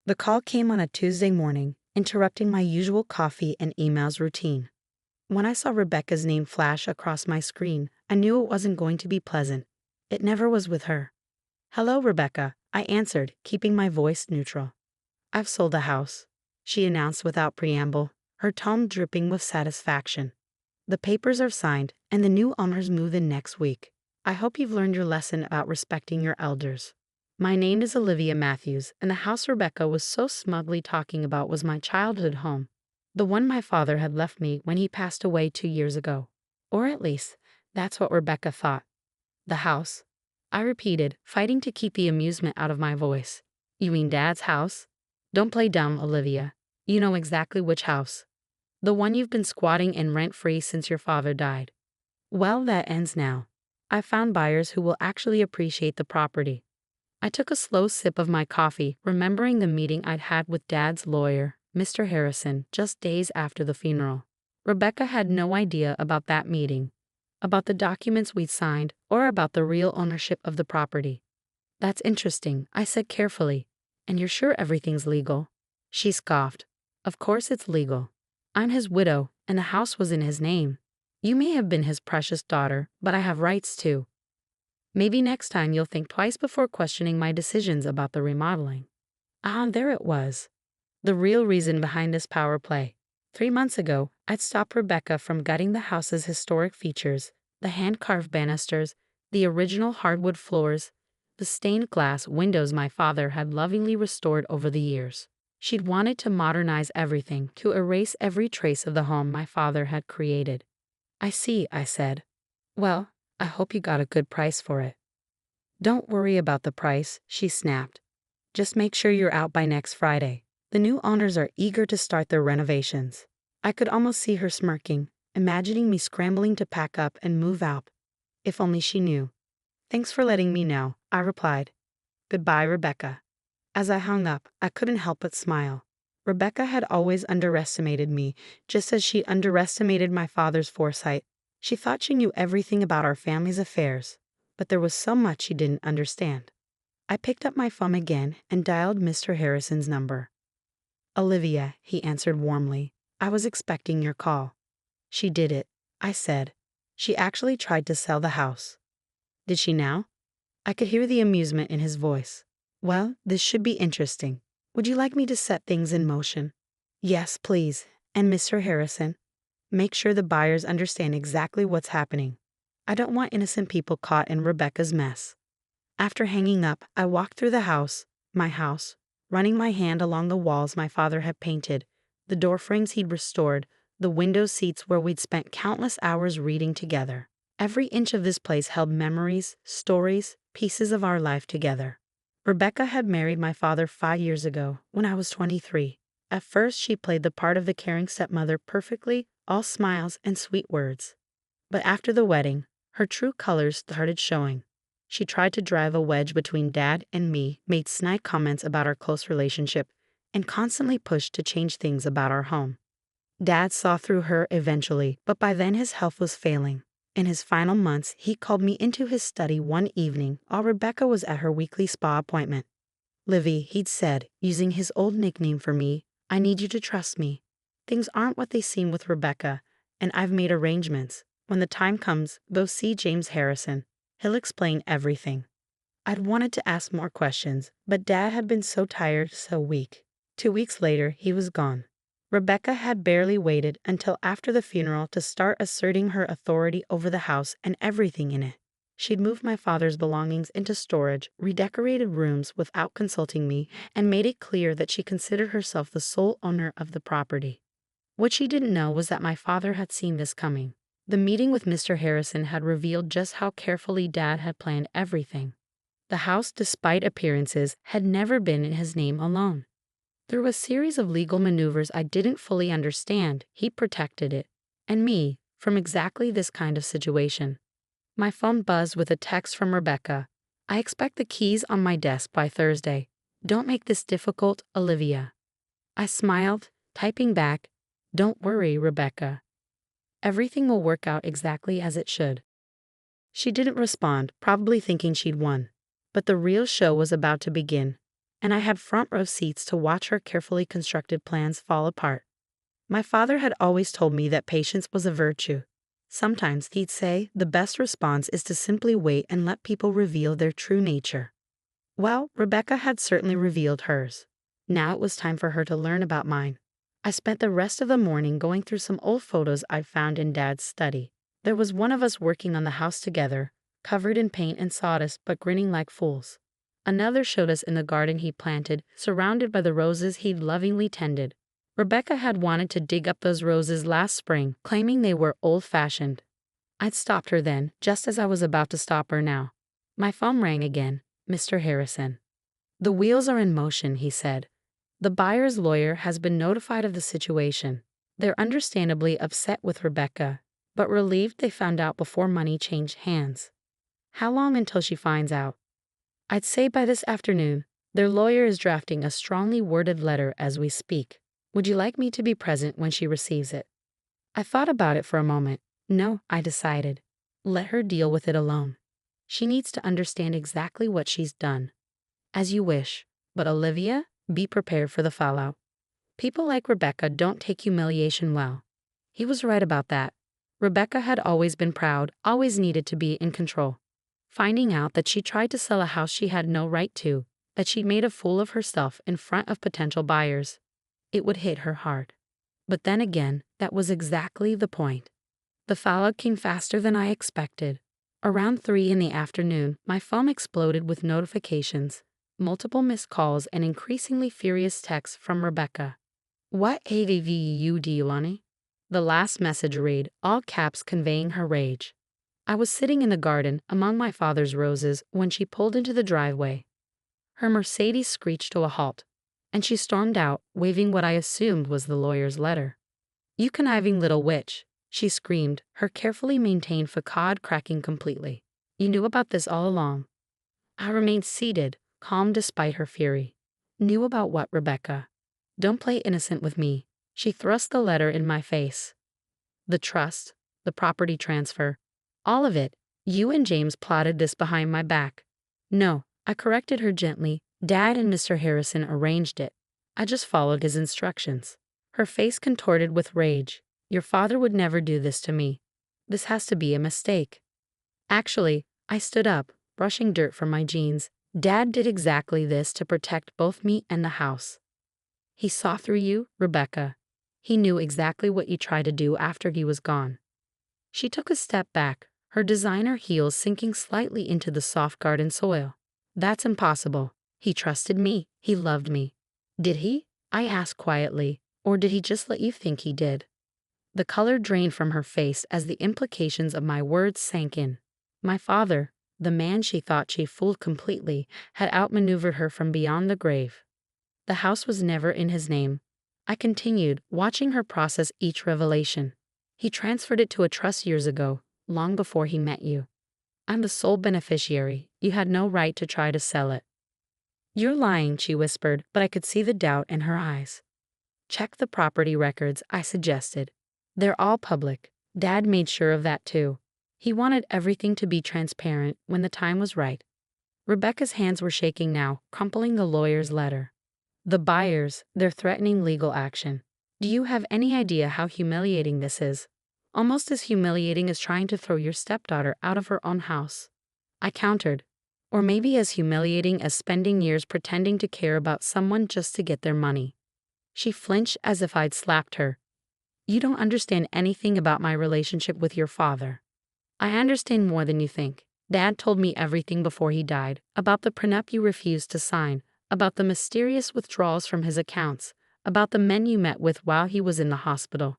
The call came on a Tuesday morning, interrupting my usual coffee and emails routine. When I saw Rebecca's name flash across my screen, I knew it wasn't going to be pleasant. It never was with her. "Hello, Rebecca," I answered, keeping my voice neutral. "I've sold the house," she announced without preamble, her tone dripping with satisfaction. "The papers are signed, and the new owners move in next week. I hope you've learned your lesson about respecting your elders." My name is Olivia Matthews, and the house Rebecca was so smugly talking about was my childhood home. The one my father had left me when he passed away 2 years ago. Or at least, that's what Rebecca thought. "The house?" I repeated, fighting to keep the amusement out of my voice. "You mean Dad's house?" "Don't play dumb, Olivia. You know exactly which house. The one you've been squatting in rent-free since your father died." "Well, that ends now. I found buyers who will actually appreciate the property." I took a slow sip of my coffee, remembering the meeting I'd had with Dad's lawyer, Mr. Harrison, just days after the funeral. Rebecca had no idea about that meeting, about the documents we'd signed, or about the real ownership of the property. "That's interesting," I said carefully. "And you're sure everything's legal?" She scoffed. "Of course it's legal. I'm his widow, and the house was in his name. You may have been his precious daughter, but I have rights too. Maybe next time you'll think twice before questioning my decisions about the remodeling." There it was. The real reason behind this power play. 3 months ago, I'd stopped Rebecca from gutting the house's historic features: the hand-carved banisters, the original hardwood floors, the stained glass windows my father had lovingly restored over the years. She'd wanted to modernize everything, to erase every trace of the home my father had created. "I see," I said. "Well, I hope you got a good price for it." "Don't worry about the price," she snapped. "Just make sure you're out by next Friday. The new owners are eager to start their renovations." I could almost see her smirking, imagining me scrambling to pack up and move out. If only she knew. "Thanks for letting me know," I replied. "Goodbye, Rebecca." As I hung up, I couldn't help but smile. Rebecca had always underestimated me, just as she underestimated my father's foresight. She thought she knew everything about our family's affairs, but there was so much she didn't understand. I picked up my phone again and dialed Mr. Harrison's number. "Olivia," he answered warmly. "I was expecting your call." "She did it," I said. "She actually tried to sell the house." "Did she now?" I could hear the amusement in his voice. "Well, this should be interesting. Would you like me to set things in motion?" "Yes, please. And Mr. Harrison, make sure the buyers understand exactly what's happening. I don't want innocent people caught in Rebecca's mess." After hanging up, I walked through the house, my house, running my hand along the walls my father had painted, the door frames he'd restored, the window seats where we'd spent countless hours reading together. Every inch of this place held memories, stories, pieces of our life together. Rebecca had married my father 5 years ago, when I was 23. At first, she played the part of the caring stepmother perfectly, all smiles and sweet words. But after the wedding, her true colors started showing. She tried to drive a wedge between Dad and me, made snide comments about our close relationship, and constantly pushed to change things about our home. Dad saw through her eventually, but by then his health was failing. In his final months, he called me into his study one evening while Rebecca was at her weekly spa appointment. "Livy," he'd said, using his old nickname for me, "I need you to trust me. Things aren't what they seem with Rebecca, and I've made arrangements. When the time comes, go see James Harrison. He'll explain everything." I'd wanted to ask more questions, but Dad had been so tired, so weak. 2 weeks later, he was gone. Rebecca had barely waited until after the funeral to start asserting her authority over the house and everything in it. She'd moved my father's belongings into storage, redecorated rooms without consulting me, and made it clear that she considered herself the sole owner of the property. What she didn't know was that my father had seen this coming. The meeting with Mr. Harrison had revealed just how carefully Dad had planned everything. The house, despite appearances, had never been in his name alone. Through a series of legal maneuvers I didn't fully understand, he protected it, and me, from exactly this kind of situation. My phone buzzed with a text from Rebecca. "I expect the keys on my desk by Thursday. Don't make this difficult, Olivia." I smiled, typing back, "Don't worry, Rebecca. Everything will work out exactly as it should." She didn't respond, probably thinking she'd won. But the real show was about to begin. and I had front row seats to watch her carefully constructed plans fall apart. My father had always told me that patience was a virtue. Sometimes he'd say the best response is to simply wait and let people reveal their true nature. Well, Rebecca had certainly revealed hers. Now it was time for her to learn about mine. I spent the rest of the morning going through some old photos I'd found in Dad's study. There was one of us working on the house together, covered in paint and sawdust but grinning like fools. Another showed us in the garden he planted, surrounded by the roses he'd lovingly tended. Rebecca had wanted to dig up those roses last spring, claiming they were old-fashioned. I'd stopped her then, just as I was about to stop her now. My phone rang again. Mr. Harrison. "The wheels are in motion," he said. "The buyer's lawyer has been notified of the situation. They're understandably upset with Rebecca, but relieved they found out before money changed hands." "How long until she finds out?" "I'd say by this afternoon. Their lawyer is drafting a strongly worded letter as we speak. Would you like me to be present when she receives it?" I thought about it for a moment. No, I decided. Let her deal with it alone. She needs to understand exactly what she's done. As you wish, but Olivia, be prepared for the fallout. People like Rebecca don't take humiliation well. He was right about that. Rebecca had always been proud, always needed to be in control. Finding out that she tried to sell a house she had no right to, that she'd made a fool of herself in front of potential buyers, it would hit her hard. But then again, that was exactly the point. The fallout came faster than I expected. Around 3 in the afternoon, my phone exploded with notifications, multiple missed calls, and increasingly furious texts from Rebecca. "What AVU do you want?" The last message read, all caps conveying her rage. I was sitting in the garden among my father's roses when she pulled into the driveway. Her Mercedes screeched to a halt, and she stormed out, waving what I assumed was the lawyer's letter. "You conniving little witch," she screamed, her carefully maintained facade cracking completely. "You knew about this all along." I remained seated, calm despite her fury. Knew about what, Rebecca? Don't play innocent with me. She thrust the letter in my face. "The trust, the property transfer, all of it. You and James plotted this behind my back." "No," I corrected her gently. "Dad and Mr. Harrison arranged it. I just followed his instructions." Her face contorted with rage. "Your father would never do this to me. This has to be a mistake." Actually, I stood up, brushing dirt from my jeans. "Dad did exactly this to protect both me and the house. He saw through you, Rebecca. He knew exactly what you tried to do after he was gone." She took a step back, her designer heels sinking slightly into the soft garden soil. "That's impossible. He trusted me. He loved me." "Did he?" I asked quietly. "Or did he just let you think he did?" The color drained from her face as the implications of my words sank in. My father, the man she thought she fooled completely, had outmaneuvered her from beyond the grave. The house was never in his name. I continued, watching her process each revelation. "He transferred it to a trust years ago, long before he met you. I'm the sole beneficiary. You had no right to try to sell it." "You're lying," she whispered, but I could see the doubt in her eyes. "Check the property records," I suggested. "They're all public. Dad made sure of that too. He wanted everything to be transparent when the time was right." Rebecca's hands were shaking now, crumpling the lawyer's letter. "The buyers, they're threatening legal action. Do you have any idea how humiliating this is? Almost as humiliating as trying to throw your stepdaughter out of her own house." I countered. "Or maybe as humiliating as spending years pretending to care about someone just to get their money." She flinched as if I'd slapped her. "You don't understand anything about my relationship with your father." "I understand more than you think. Dad told me everything before he died, about the prenup you refused to sign, about the mysterious withdrawals from his accounts, about the men you met with while he was in the hospital."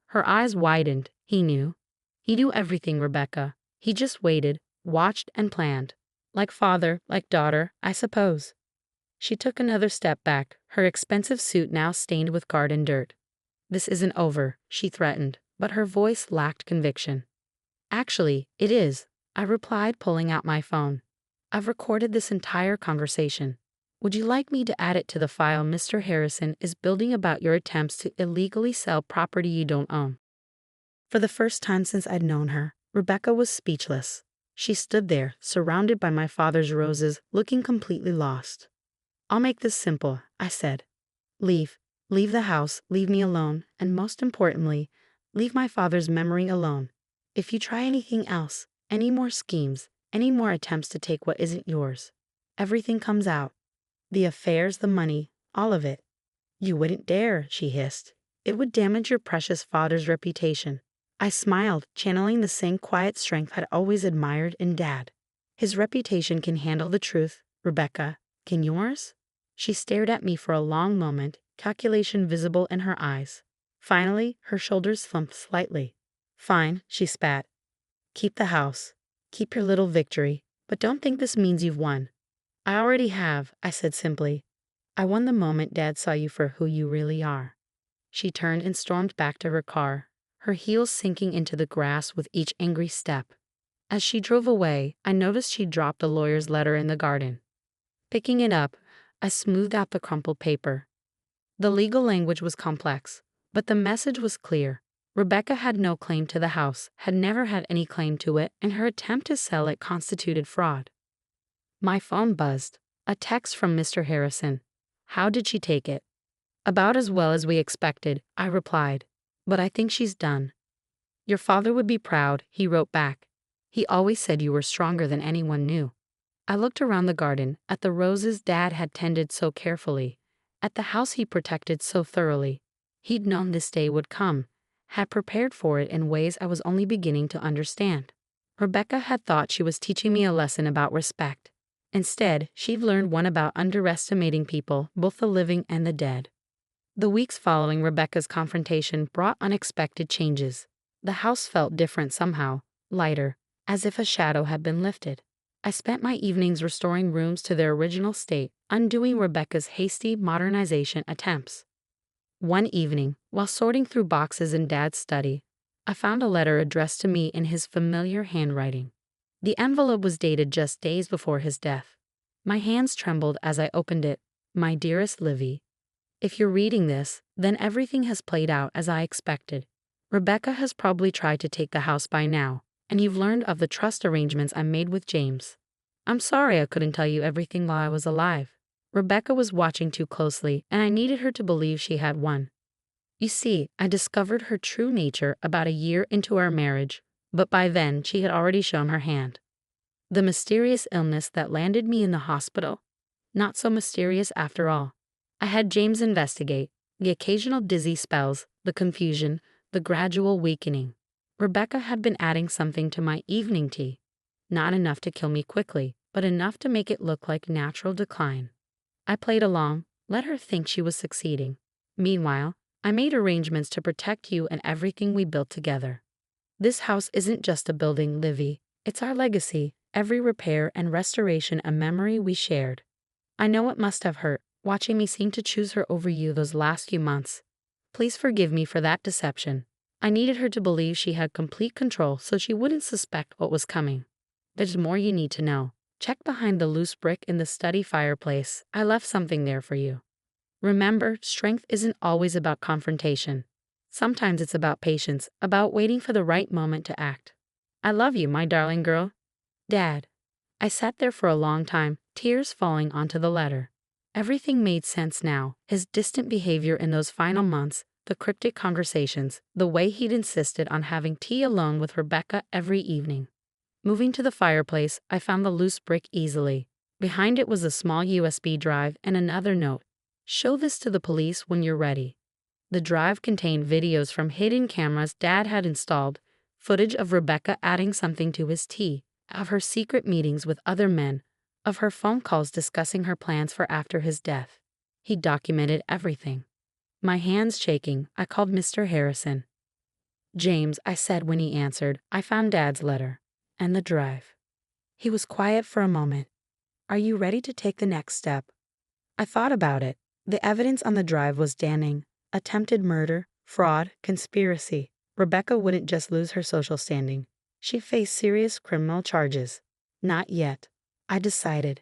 Her eyes widened. "He knew. He knew everything, Rebecca. He just waited, watched, and planned. Like father, like daughter, I suppose." She took another step back, her expensive suit now stained with garden dirt. "This isn't over," she threatened, but her voice lacked conviction. "Actually, it is," I replied, pulling out my phone. "I've recorded this entire conversation. Would you like me to add it to the file Mr. Harrison is building about your attempts to illegally sell property you don't own?" For the first time since I'd known her, Rebecca was speechless. She stood there, surrounded by my father's roses, looking completely lost. I'll make this simple, I said. Leave. Leave the house, leave me alone, and most importantly, leave my father's memory alone. If you try anything else, any more schemes, any more attempts to take what isn't yours, everything comes out. The affairs, the money, all of it. You wouldn't dare, she hissed. It would damage your precious father's reputation. I smiled, channeling the same quiet strength I'd always admired in Dad. His reputation can handle the truth, Rebecca. Can yours? She stared at me for a long moment, calculation visible in her eyes. Finally, her shoulders slumped slightly. Fine, she spat. Keep the house. Keep your little victory, but don't think this means you've won. I already have, I said simply. I won the moment Dad saw you for who you really are. She turned and stormed back to her car, her heels sinking into the grass with each angry step. As she drove away, I noticed she dropped the lawyer's letter in the garden. Picking it up, I smoothed out the crumpled paper. The legal language was complex, but the message was clear. Rebecca had no claim to the house, had never had any claim to it, and her attempt to sell it constituted fraud. My phone buzzed. A text from Mr. Harrison. How did she take it? About as well as we expected, I replied. But I think she's done. Your father would be proud, he wrote back. He always said you were stronger than anyone knew. I looked around the garden, at the roses Dad had tended so carefully, at the house he protected so thoroughly. He'd known this day would come, had prepared for it in ways I was only beginning to understand. Rebecca had thought she was teaching me a lesson about respect. Instead, she'd learned one about underestimating people, both the living and the dead. The weeks following Rebecca's confrontation brought unexpected changes. The house felt different somehow, lighter, as if a shadow had been lifted. I spent my evenings restoring rooms to their original state, undoing Rebecca's hasty modernization attempts. One evening, while sorting through boxes in Dad's study, I found a letter addressed to me in his familiar handwriting. The envelope was dated just days before his death. My hands trembled as I opened it. My dearest Livy, if you're reading this, then everything has played out as I expected. Rebecca has probably tried to take the house by now, and you've learned of the trust arrangements I made with James. I'm sorry I couldn't tell you everything while I was alive. Rebecca was watching too closely, and I needed her to believe she had won. You see, I discovered her true nature about a year into our marriage, but by then she had already shown her hand. The mysterious illness that landed me in the hospital? Not so mysterious after all. I had James investigate the occasional dizzy spells, the confusion, the gradual weakening. Rebecca had been adding something to my evening tea. Not enough to kill me quickly, but enough to make it look like natural decline. I played along, let her think she was succeeding. Meanwhile, I made arrangements to protect you and everything we built together. This house isn't just a building, Livy. It's our legacy, every repair and restoration a memory we shared. I know it must have hurt, watching me seem to choose her over you those last few months. Please forgive me for that deception. I needed her to believe she had complete control so she wouldn't suspect what was coming. There's more you need to know. Check behind the loose brick in the study fireplace. I left something there for you. Remember, strength isn't always about confrontation. Sometimes it's about patience, about waiting for the right moment to act. I love you, my darling girl. Dad. I sat there for a long time, tears falling onto the letter. Everything made sense now, his distant behavior in those final months, the cryptic conversations, the way he'd insisted on having tea alone with Rebecca every evening. Moving to the fireplace, I found the loose brick easily. Behind it was a small USB drive and another note. Show this to the police when you're ready. The drive contained videos from hidden cameras Dad had installed, footage of Rebecca adding something to his tea, of her secret meetings with other men, of her phone calls discussing her plans for after his death. He documented everything. My hands shaking, I called Mr. Harrison. James, I said when he answered, I found Dad's letter. And the drive. He was quiet for a moment. Are you ready to take the next step? I thought about it. The evidence on the drive was damning. Attempted murder, fraud, conspiracy. Rebecca wouldn't just lose her social standing. She faced serious criminal charges. Not yet. I decided.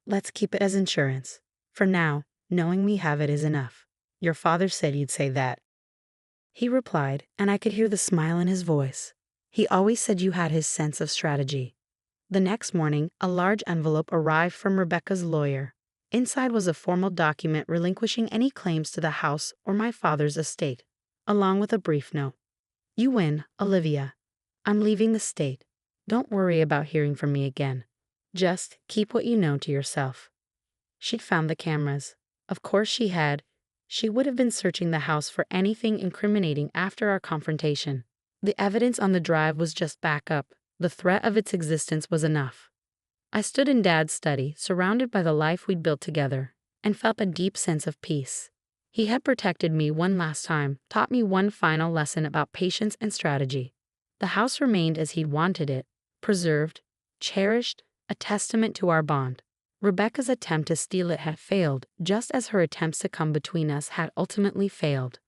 Let's keep it as insurance. For now, knowing we have it is enough. Your father said you'd say that. He replied, and I could hear the smile in his voice. He always said you had his sense of strategy. The next morning, a large envelope arrived from Rebecca's lawyer. Inside was a formal document relinquishing any claims to the house or my father's estate, along with a brief note. You win, Olivia. I'm leaving the state. Don't worry about hearing from me again. Just keep what you know to yourself. She'd found the cameras. Of course she had. She would have been searching the house for anything incriminating after our confrontation. The evidence on the drive was just backup. The threat of its existence was enough. I stood in Dad's study, surrounded by the life we'd built together, and felt a deep sense of peace. He had protected me one last time, taught me one final lesson about patience and strategy. The house remained as he'd wanted it, preserved, cherished, a testament to our bond. Rebecca's attempt to steal it had failed, just as her attempts to come between us had ultimately failed.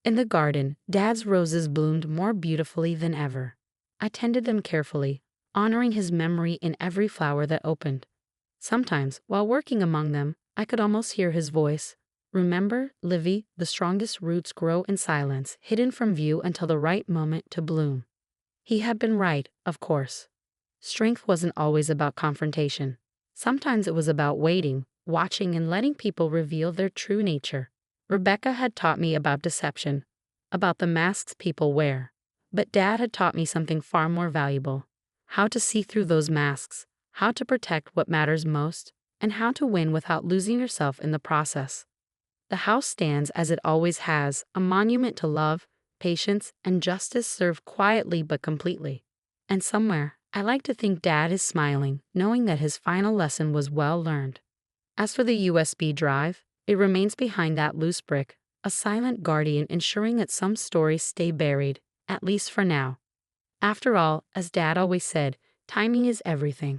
In the garden, Dad's roses bloomed more beautifully than ever. I tended them carefully, honoring his memory in every flower that opened. Sometimes, while working among them, I could almost hear his voice. Remember, Livy, the strongest roots grow in silence, hidden from view until the right moment to bloom. He had been right, of course. Strength wasn't always about confrontation. Sometimes it was about waiting, watching, and letting people reveal their true nature. Rebecca had taught me about deception, about the masks people wear. But Dad had taught me something far more valuable: how to see through those masks, how to protect what matters most, and how to win without losing yourself in the process. The house stands as it always has, a monument to love, patience, and justice served quietly but completely. And somewhere, I like to think Dad is smiling, knowing that his final lesson was well learned. As for the USB drive, it remains behind that loose brick, a silent guardian ensuring that some stories stay buried, at least for now. After all, as Dad always said, timing is everything.